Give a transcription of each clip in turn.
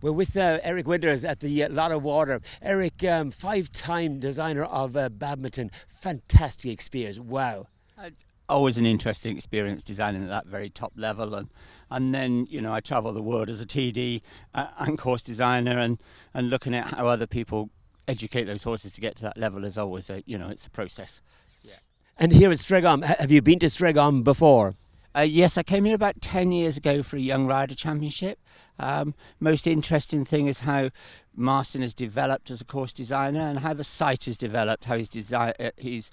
We're with Eric Winters at the Lot of Water. Eric, five-time designer of badminton. Fantastic experience. Wow. Always an interesting experience designing at that very top level, and then I travel the world as a TD and course designer, and looking at how other people educate those horses to get to that level is always it's a process. Yeah. And here at Stregom, have you been to Stregom before? Yes, I came here about 10 years ago for a Young Rider Championship. Most interesting thing is how Martin has developed as a course designer and how the site has developed, how he's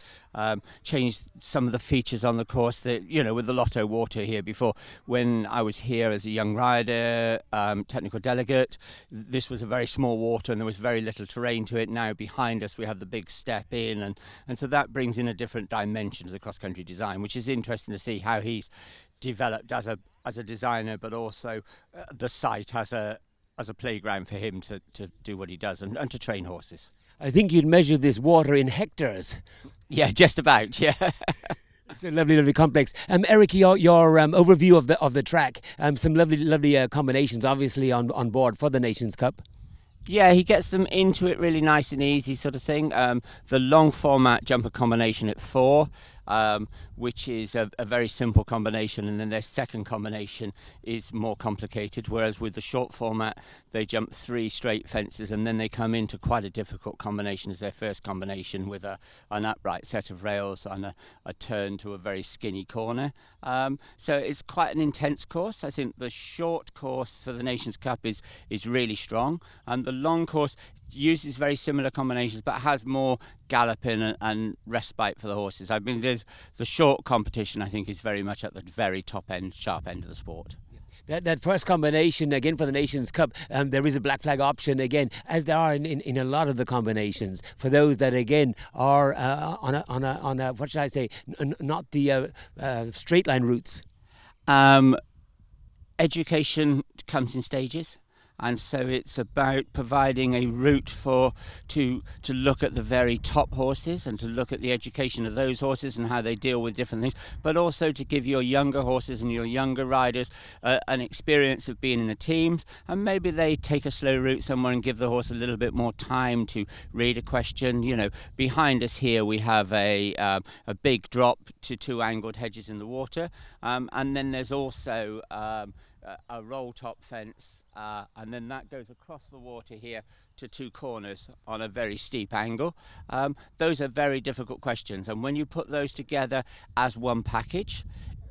changed some of the features on the course that, with the Lotto Water here before. When I was here as a young rider, technical delegate, this was a very small water and there was very little terrain to it. Now behind us we have the big step in, and so that brings in a different dimension to the cross-country design, which is interesting to see how he's developed as a designer, but also the site as a playground for him to do what he does and to train horses. I think you'd measure this water in hectares. Yeah, just about. Yeah. It's a lovely, lovely complex. Eric, your overview of the track. Some lovely combinations, obviously on board for the Nations Cup. Yeah, he gets them into it really nice and easy, sort of thing. The long format jumper combination at 4, which is a very simple combination, and then their second combination is more complicated, whereas with the short format they jump 3 straight fences and then they come into quite a difficult combination as their first combination, with an upright set of rails and a turn to a very skinny corner. So it's quite an intense course. I think the short course for the Nations Cup is really strong, and the long course uses very similar combinations but has more galloping and respite for the horses. I mean, the short competition I think is very much at the very top end, sharp end of the sport. That first combination again for the Nations Cup, there is a black flag option again, as there are in a lot of the combinations, for those that again are on a what should I say, not the straight line routes. Education comes in stages. And so it's about providing a route to look at the very top horses and to look at the education of those horses and how they deal with different things, but also to give your younger horses and your younger riders an experience of being in the teams, and maybe they take a slow route somewhere and give the horse a little bit more time to read a question. Behind us here we have a big drop to 2 angled hedges in the water, and then there's also a roll top fence, and then that goes across the water here to 2 corners on a very steep angle. Those are very difficult questions, and when you put those together as one package,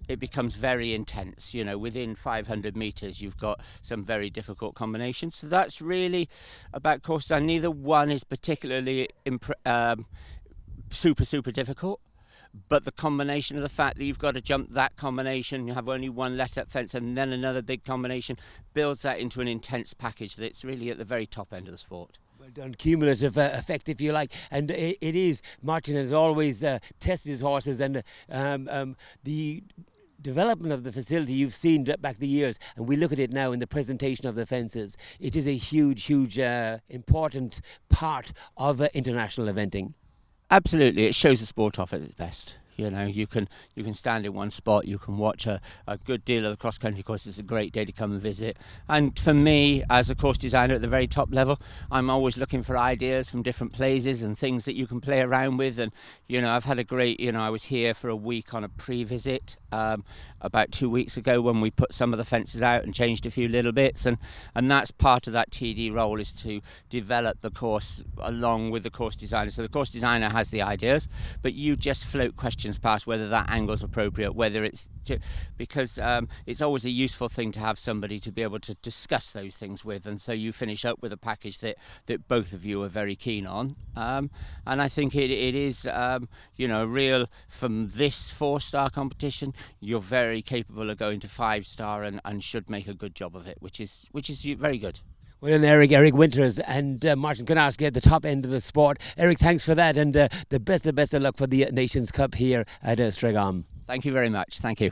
it becomes very intense. Within 500 meters you've got some very difficult combinations. So that's really about course design. Neither one is particularly super difficult, but the combination of the fact that you've got to jump that combination, you have only one let-up fence and then another big combination, builds that into an intense package that's really at the very top end of the sport. Well done, cumulative effect, if you like. And it is, Martin has always tested his horses, and the development of the facility you've seen back the years, and we look at it now in the presentation of the fences. It is a huge important part of international eventing. Absolutely, it shows the sport off at its best. You can stand in one spot, you can watch a good deal of the cross-country course. It's a great day to come and visit. And for me, as a course designer at the very top level, I'm always looking for ideas from different places and things that you can play around with. And, I've had a great, I was here for a week on a pre-visit about 2 weeks ago when we put some of the fences out and changed a few little bits. And that's part of that TD role, is to develop the course along with the course designer. So the course designer has the ideas, but you just float questions past whether that angle's appropriate, whether it's because it's always a useful thing to have somebody to be able to discuss those things with, and so you finish up with a package that both of you are very keen on, and I think it is real, from this 4-star competition you're very capable of going to 5-star and should make a good job of it, which is very good. Well, and Eric Winters and Martin, can I ask you at the top end of the sport. Eric, thanks for that, and the best of luck for the Nations Cup here at Stregom. Thank you very much. Thank you.